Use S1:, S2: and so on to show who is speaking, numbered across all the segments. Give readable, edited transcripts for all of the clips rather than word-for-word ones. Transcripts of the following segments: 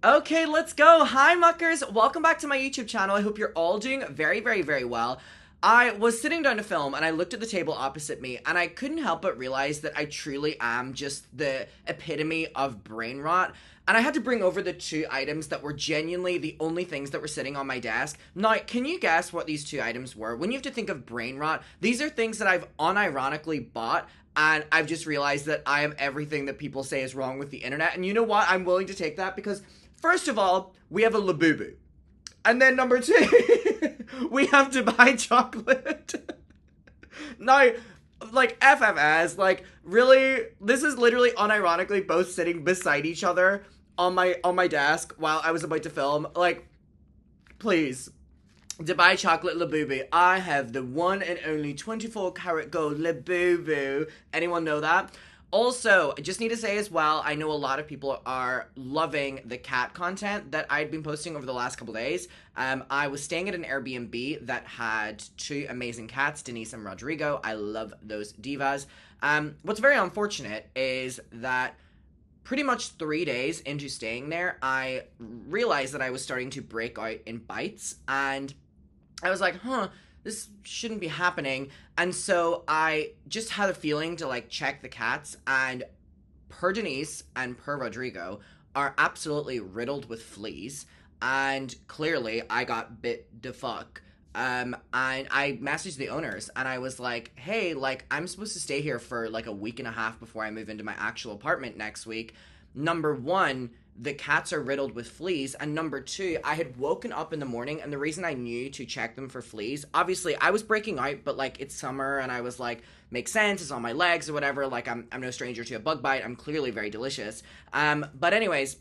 S1: Okay, let's go. Hi, muckers. Welcome back to my YouTube channel. I hope you're all doing very, very, very well. I was sitting down to film and I looked at the table opposite me and I couldn't help but realize that I truly am just the epitome of brain rot. And I had to bring over the two items that were genuinely the only things that were sitting on my desk. Now, can you guess what these two items were? When you have to think of brain rot, these are things that I've unironically bought, and I've just realized that I am everything that people say is wrong with the internet. And you know what? I'm willing to take that because, first of all, we have a Labubu. And then number two, we have to buy chocolate. Now, like, FFS, like, really, this is literally unironically both sitting beside each other on my desk while I was about to film. Like, please. Dubai Chocolate Labubu. I have the one and only 24 karat gold Labubu. Anyone know that? Also, I just need to say as well, I know a lot of people are loving the cat content that I'd been posting over the last couple days. I was staying at an Airbnb that had two amazing cats, Denise and Rodrigo. I love those divas. What's very unfortunate is that pretty much 3 days into staying there, I realized that I was starting to break out in bites, and I was like, this shouldn't be happening. And so I just had a feeling to like check the cats, and per Denise and per Rodrigo are absolutely riddled with fleas, and clearly I got bit the fuck. And I messaged the owners and I was like, hey, like, I'm supposed to stay here for like a week and a half before I move into my actual apartment next week. Number one, the cats are riddled with fleas, and number two, I had woken up in the morning, and the reason I knew to check them for fleas, obviously I was breaking out, but like, it's summer and I was like, makes sense, it's on my legs or whatever, like I'm no stranger to a bug bite, I'm clearly very delicious. But anyways,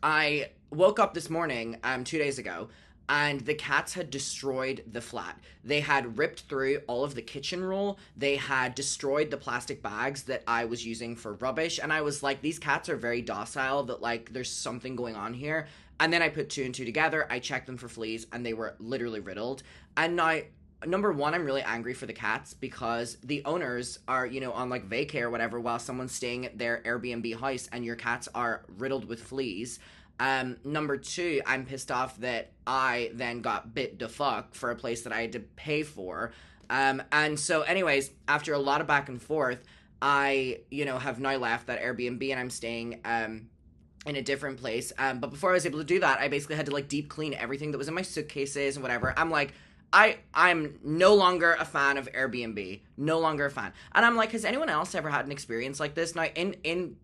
S1: I woke up this morning 2 days ago, and the cats had destroyed the flat. They had ripped through all of the kitchen roll. They had destroyed the plastic bags that I was using for rubbish. And I was like, these cats are very docile, that like there's something going on here. And then I put two and two together. I checked them for fleas and they were literally riddled. And now, number one, I'm really angry for the cats because the owners are, you know, on like vacay or whatever while someone's staying at their Airbnb house and your cats are riddled with fleas. Number two, I'm pissed off that I then got bit the fuck for a place that I had to pay for. And so anyways, after a lot of back and forth, I, you know, have now left that Airbnb and I'm staying, in a different place. But before I was able to do that, I basically had to like deep clean everything that was in my suitcases and whatever. I'm like, I'm no longer a fan of Airbnb. No longer a fan. And I'm like, has anyone else ever had an experience like this? Now, in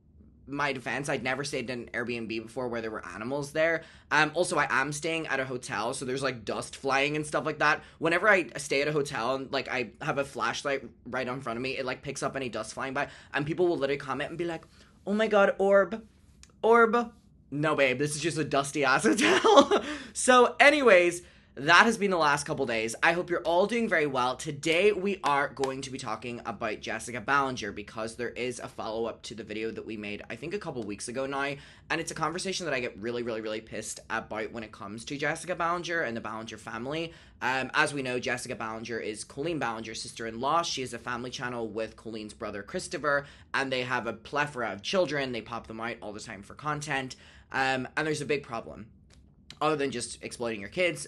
S1: my defense, I'd never stayed in an Airbnb before where there were animals there. Also, I am staying at a hotel, so there's like dust flying and stuff like that. Whenever I stay at a hotel and like I have a flashlight right in front of me, it like picks up any dust flying by, and people will literally comment and be like, oh my god, orb. No, babe, this is just a dusty ass hotel. So anyways, that has been the last couple days. I hope you're all doing very well. Today, we are going to be talking about Jessica Ballinger because there is a follow-up to the video that we made, I think, a couple weeks ago now. And it's a conversation that I get really, really, really pissed about when it comes to Jessica Ballinger and the Ballinger family. As we know, Jessica Ballinger is Colleen Ballinger's sister-in-law. She has a family channel with Colleen's brother, Christopher, and they have a plethora of children. They pop them out all the time for content. And there's a big problem, other than just exploiting your kids.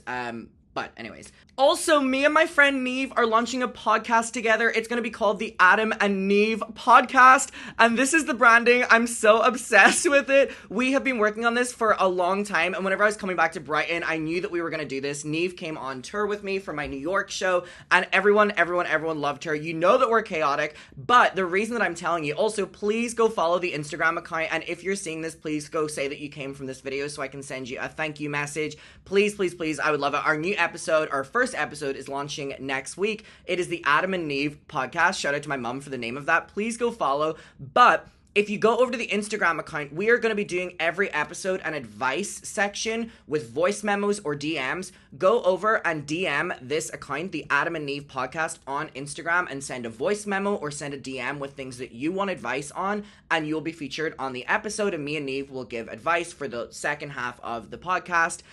S1: But anyways. Also, me and my friend Neve are launching a podcast together. It's going to be called the Adam and Neve Podcast. And this is the branding. I'm so obsessed with it. We have been working on this for a long time. And whenever I was coming back to Brighton, I knew that we were going to do this. Neve came on tour with me for my New York show. And everyone loved her. You know that we're chaotic. But the reason that I'm telling you, also, please go follow the Instagram account. And if you're seeing this, please go say that you came from this video so I can send you a thank you message. Please, please, please. I would love it. Our new episode, our first episode, is launching next week. It is the Adam and Neve Podcast. Shout out to my mom for the name of that. Please go follow. But if you go over to the Instagram account, we are going to be doing every episode an advice section with voice memos or DMs. Go over and DM this account, the Adam and Neve Podcast, on Instagram and send a voice memo or send a DM with things that you want advice on, and you'll be featured on the episode, and me and Neve will give advice for the second half of the podcast.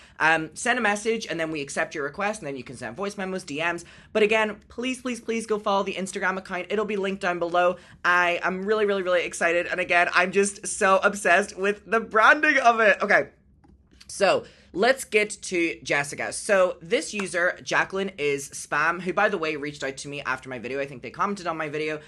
S1: Send a message and then we accept your request, and then you can send voice memos, DMs. But again, please, please, please go follow the Instagram account. It'll be linked down below. I am really, really, really excited. And again, I'm just so obsessed with the branding of it. Okay, So let's get to Jessica. So this user, Jacqueline is Spam, who, by the way, reached out to me after my video. I think they commented on my video.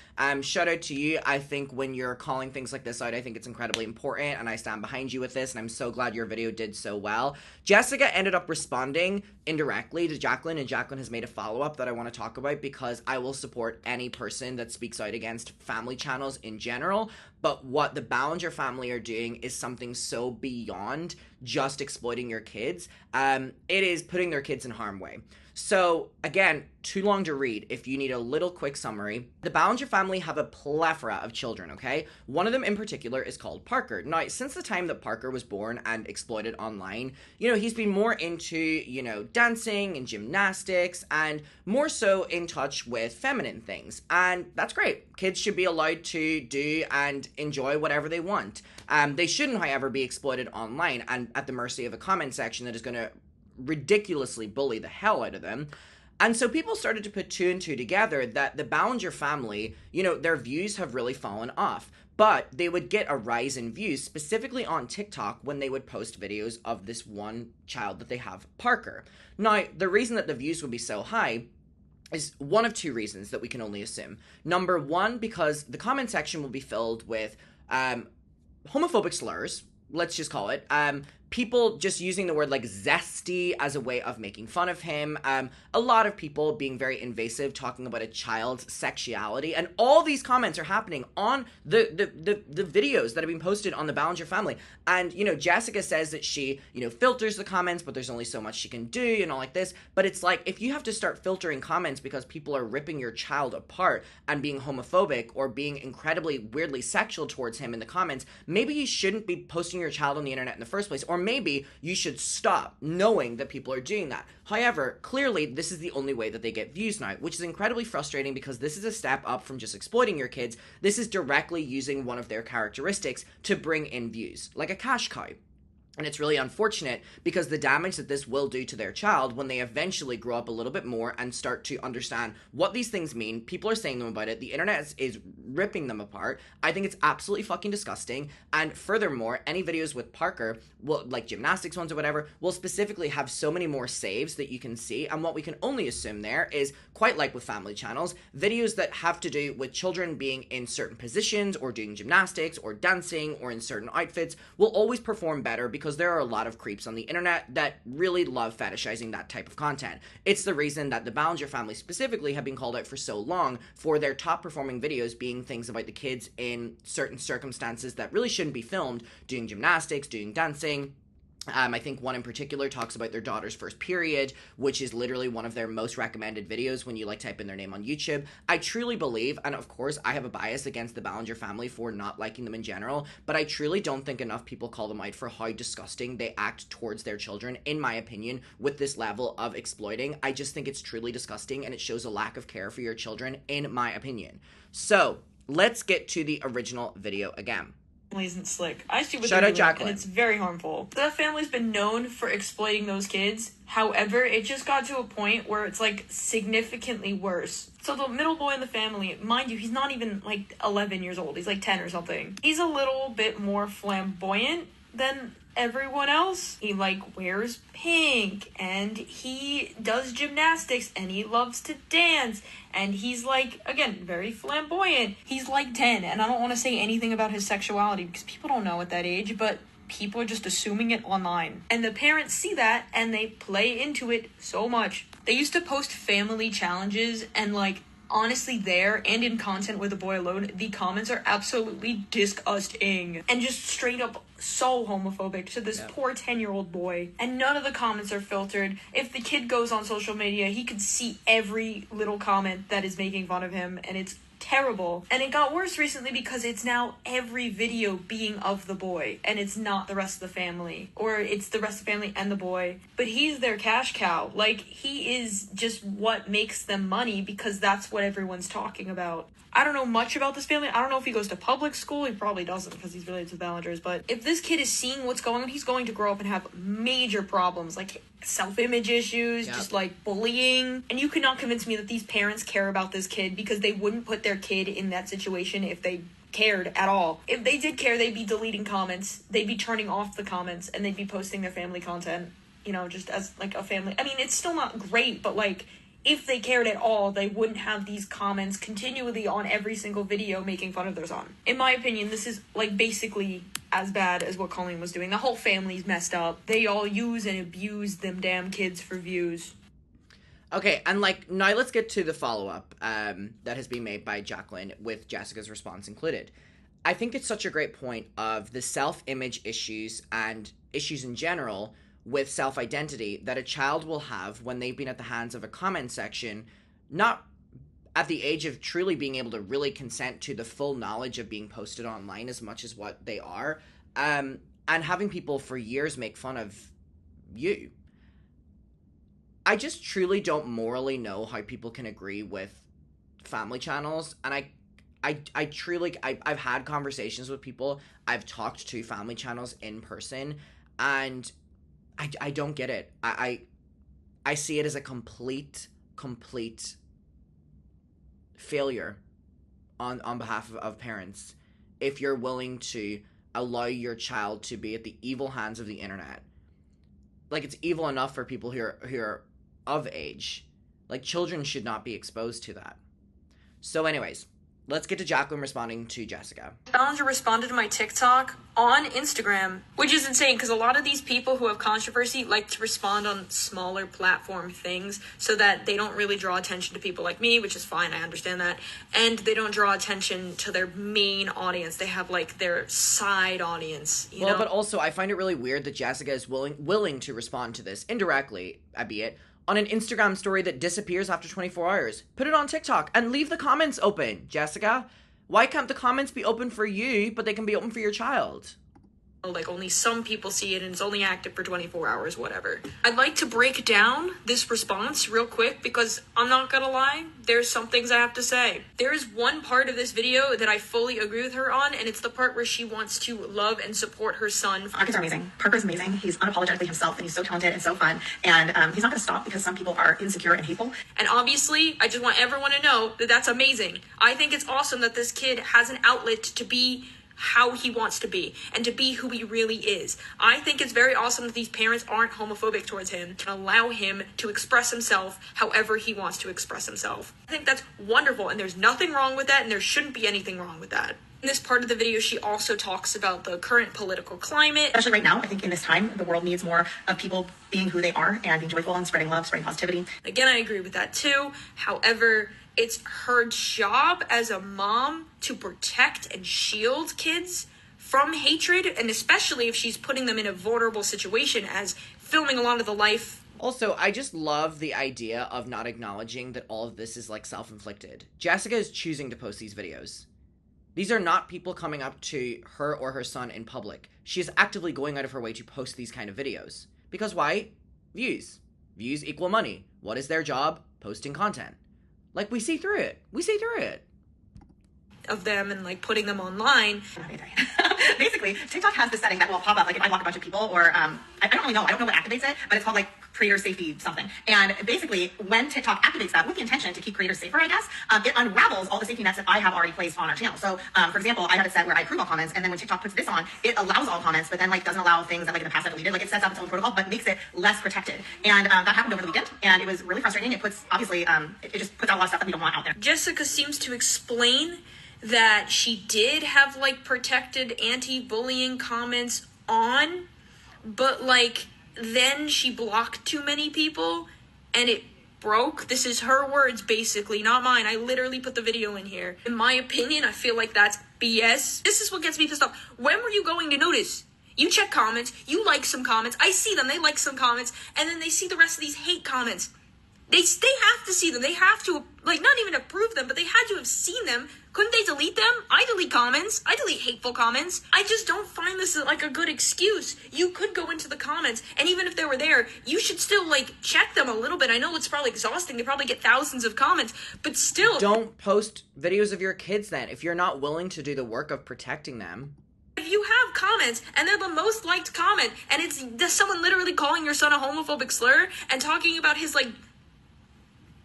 S1: Shout out to you. I think when you're calling things like this out, I think it's incredibly important, and I stand behind you with this, and I'm so glad your video did so well. Jessica ended up responding indirectly to Jacqueline, and Jacqueline has made a follow-up that I want to talk about because I will support any person that speaks out against family channels in general. But what the Ballinger family are doing is something so beyond just exploiting your kids. It is putting their kids in harm's way. So, again, too long to read. If you need a little quick summary, the Ballinger family have a plethora of children, okay? One of them in particular is called Parker. Now, since the time that Parker was born and exploited online, he's been more into, dancing and gymnastics and more so in touch with feminine things. And that's great. Kids should be allowed to do and enjoy whatever they want. They shouldn't, however, be exploited online and at the mercy of a comment section that is going to ridiculously bully the hell out of them. And so people started to put two and two together that the Ballinger family, their views have really fallen off. But they would get a rise in views, specifically on TikTok, when they would post videos of this one child that they have, Parker. Now, the reason that the views would be so high is one of two reasons that we can only assume. Number one, because the comment section will be filled with homophobic slurs, let's just call it, people just using the word like zesty as a way of making fun of him, a lot of people being very invasive, talking about a child's sexuality, and all these comments are happening on the videos that have been posted on the Ballinger family. And, Jessica says that she, filters the comments, but there's only so much she can do and all like this. But it's like, if you have to start filtering comments because people are ripping your child apart and being homophobic or being incredibly weirdly sexual towards him in the comments, maybe you shouldn't be posting your child on the internet in the first place, or maybe you should stop knowing that people are doing that. However, clearly, this is the only way that they get views now, which is incredibly frustrating because this is a step up from just exploiting your kids. This is directly using one of their characteristics to bring in views, like a cash cow. And it's really unfortunate because the damage that this will do to their child when they eventually grow up a little bit more and start to understand what these things mean. People are saying them about it. The internet is ripping them apart. I think it's absolutely fucking disgusting. And furthermore, any videos with Parker, like gymnastics ones or whatever, will specifically have so many more saves that you can see. And what we can only assume there is, quite like with family channels, videos that have to do with children being in certain positions or doing gymnastics or dancing or in certain outfits will always perform better because there are a lot of creeps on the internet that really love fetishizing that type of content. It's the reason that the Ballinger family specifically have been called out for so long for their top performing videos being things about the kids in certain circumstances that really shouldn't be filmed, doing gymnastics, doing dancing. I think one in particular talks about their daughter's first period, which is literally one of their most recommended videos when you type in their name on YouTube. I truly believe, and of course I have a bias against the Ballinger family for not liking them in general, but I truly don't think enough people call them out for how disgusting they act towards their children, in my opinion, with this level of exploiting. I just think it's truly disgusting and it shows a lack of care for your children, in my opinion. So, let's get to the original video again.
S2: Isn't slick. I see what
S1: Shout
S2: they're
S1: out
S2: doing,
S1: Jacqueline.
S2: and it's very harmful. The family's been known for exploiting those kids. However, it just got to a point where it's significantly worse. So the middle boy in the family, mind you, he's not even 11 years old. He's 10 or something. He's a little bit more flamboyant than everyone else. He wears pink and he does gymnastics and he loves to dance and he's again, very flamboyant. He's 10, and I don't want to say anything about his sexuality because people don't know at that age, but people are just assuming it online. And the parents see that and they play into it so much. They used to post family challenges and honestly, there and in content with a boy alone, the comments are absolutely disgusting and just straight up so homophobic to this poor 10-year-old boy. And none of the comments are filtered. If the kid goes on social media, he could see every little comment that is making fun of him, and it's terrible. And it got worse recently because it's now every video being of the boy, and it's not the rest of the family, or it's the rest of the family and the boy, but he's their cash cow. He is just what makes them money because that's what everyone's talking about. I don't know much about this family. I don't know if he goes to public school. He probably doesn't because he's related to the Ballingers. But if this kid is seeing what's going on, he's going to grow up and have major problems, self-image issues, just bullying. And you cannot convince me that these parents care about this kid because they wouldn't put their kid in that situation if they cared at all. If they did care, they'd be deleting comments, they'd be turning off the comments, and they'd be posting their family content, you know, just as, like, a family. I mean, it's still not great, but, like, if they cared at all, they wouldn't have these comments continually on every single video making fun of their son. In my opinion, this is, like, basically as bad as what Colleen was doing. The whole family's messed up. They all use and abuse them damn kids for views.
S1: Okay, and, like, now let's get to the follow-up that has been made by Jacqueline, with Jessica's response included. I think it's such a great point of the self-image issues and issues in general with self-identity that a child will have when they've been at the hands of a comment section, not at the age of truly being able to really consent to the full knowledge of being posted online as much as what they are, and having people for years make fun of you. I just truly don't morally know how people can agree with family channels, and I truly, I've had conversations with people, I've talked to family channels in person, and I don't get it. I see it as a complete failure on behalf of parents if you're willing to allow your child to be at the evil hands of the internet. Like, it's evil enough for people who are of age. Like, children should not be exposed to that. So anyways, let's get to Jacqueline responding to Jessica.
S2: Ballinger responded to my TikTok on Instagram, which is insane because a lot of these people who have controversy like to respond on smaller platform things so that they don't really draw attention to people like me, which is fine, I understand that, and they don't draw attention to their main audience. They have, like, their side audience, you know?
S1: But also, I find it really weird that Jessica is willing to respond to this indirectly, albeit, on an Instagram story that disappears after 24 hours. Put it on TikTok and leave the comments open, Jessica. Why can't the comments be open for you, but they can be open for your child?
S2: Like, only some people see it and it's only active for 24 hours, whatever. I'd like to break down this response real quick because I'm not gonna lie, there's some things I have to say. There is one part of this video that I fully agree with her on, and it's the part where she wants to love and support her son.
S3: Our kids are amazing. Parker's amazing. He's unapologetically himself, and he's so talented and so fun. And he's not going to stop because some people are insecure and hateful.
S2: And obviously, I just want everyone to know that that's amazing. I think it's awesome that this kid has an outlet to be how he wants to be and to be who he really is. I think it's very awesome that these parents aren't homophobic towards him and allow him to express himself however he wants to express himself. I think that's wonderful, and there's nothing wrong with that, and there shouldn't be anything wrong with that. In this part of the video, she also talks about the current political climate.
S3: Especially right now, I think in this time, the world needs more of people being who they are and being joyful and spreading love, spreading positivity.
S2: Again, I agree with that too. However, it's her job as a mom to protect and shield kids from hatred, and especially if she's putting them in a vulnerable situation as filming a lot of the life.
S1: Also, I just love the idea of not acknowledging that all of this is, like, self-inflicted. Jessica is choosing to post these videos. These are not people coming up to her or her son in public. She is actively going out of her way to post these kind of videos. Because why? Views. Views equal money. What is their job? Posting content. Like, we see through it. We see through it.
S2: Of them and, like, putting them online.
S3: Basically, TikTok has this setting that will pop up, like, if I block a bunch of people, or I don't really know. I don't know what activates it, but it's called, like, creator safety something. And basically, when TikTok activates that with the intention to keep creators safer, I guess, it unravels all the safety nets that I have already placed on our channel. So, for example, I have it set where I approve all comments, and then when TikTok puts this on, it allows all comments, but then, like, doesn't allow things that, like, in the past I've deleted. Like, it sets up its own protocol, but makes it less protected. And that happened over the weekend, and it was really frustrating. It puts, obviously, it just puts out a lot of stuff that we don't want out there.
S2: Jessica seems to explain that she did have, like, protected anti-bullying comments on, but, like, then she blocked too many people and it broke. This is her words, basically, not mine. I literally put the video in here. In my opinion, I feel like that's BS. This is what gets me pissed off. When were you going to notice? You check comments, you like some comments, I see them, they like some comments, and then they see the rest of these hate comments. They have to see them. They have to, like, not even approve them, but they had to have seen them. Couldn't they delete them? I delete comments. I delete hateful comments. I just don't find this, like, a good excuse. You could go into the comments, and even if they were there, you should still, like, check them a little bit. I know it's probably exhausting. They probably get thousands of comments, but still.
S1: Don't post videos of your kids then if you're not willing to do the work of protecting them.
S2: If you have comments, and they're the most liked comment, and it's someone literally calling your son a homophobic slur and talking about his, like,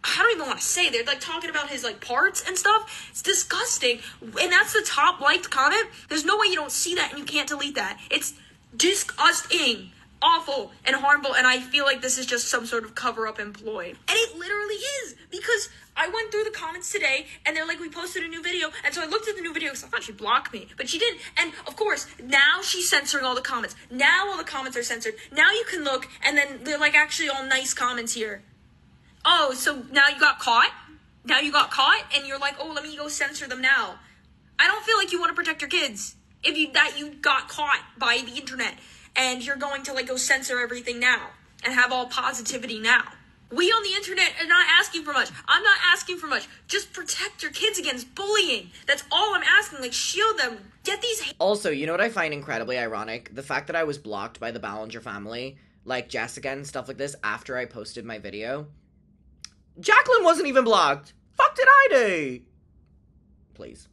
S2: I don't even want to say, they're like talking about his like parts and stuff. It's disgusting. And that's the top liked comment. There's no way you don't see that and you can't delete that. It's disgusting, awful, and harmful. And I feel like this is just some sort of cover-up employ. And it literally is, because I went through the comments today and they're like, we posted a new video. And so I looked at the new video because I thought she'd block me, but she didn't. And of course, now she's censoring all the comments. Now all the comments are censored. Now you can look and then they're like actually all nice comments here. Oh, so now you got caught? Now you got caught and you're like, oh, let me go censor them now. I don't feel like you want to protect your kids if you got caught by the internet and you're going to like go censor everything now and have all positivity now. We on the internet are not asking for much. I'm not asking for much. Just protect your kids against bullying. That's all I'm asking. Like, shield them. Get these...
S1: Also, you know what I find incredibly ironic? The fact that I was blocked by the Ballinger family, like Jessica and stuff like this, after I posted my video. Jacqueline wasn't even blocked. Fuck did I do? Please.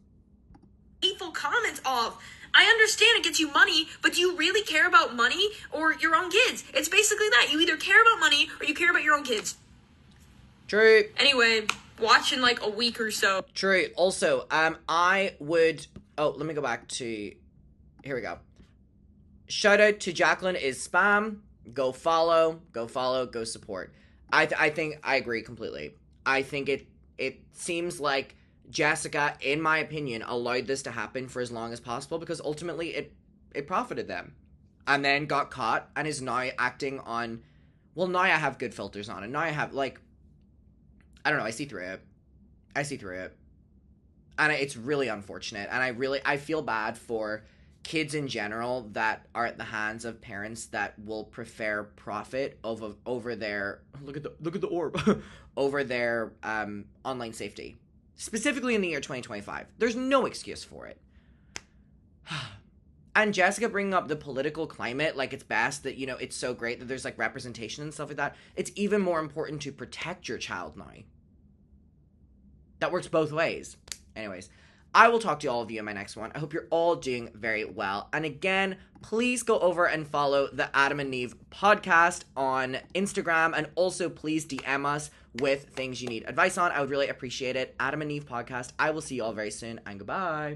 S2: Hateful comments off. I understand it gets you money, but do you really care about money or your own kids? It's basically that. You either care about money or you care about your own kids.
S1: True.
S2: Anyway, watch in like a week or so.
S1: True. Also, I would... Oh, let me go back to... Here we go. Shout out to Jacqueline is spam. Go follow, go support. I think I agree completely. I think it seems like Jessica, in my opinion, allowed this to happen for as long as possible because ultimately it profited them. And then got caught and is now acting on, well, now I have good filters on and now I have, like, I don't know, I see through it. And it's really unfortunate. And I feel bad for kids in general that are at the hands of parents that will prefer profit over their, look at the orb, over their online safety. Specifically in the year 2025. There's no excuse for it. And Jessica bringing up the political climate, like it's best that, you know, it's so great that there's like representation and stuff like that. It's even more important to protect your child now. That works both ways. Anyways, I will talk to all of you in my next one. I hope you're all doing very well. And again, please go over and follow the Adam and Neve podcast on Instagram. And also please DM us with things you need advice on. I would really appreciate it. Adam and Neve podcast. I will see you all very soon and goodbye.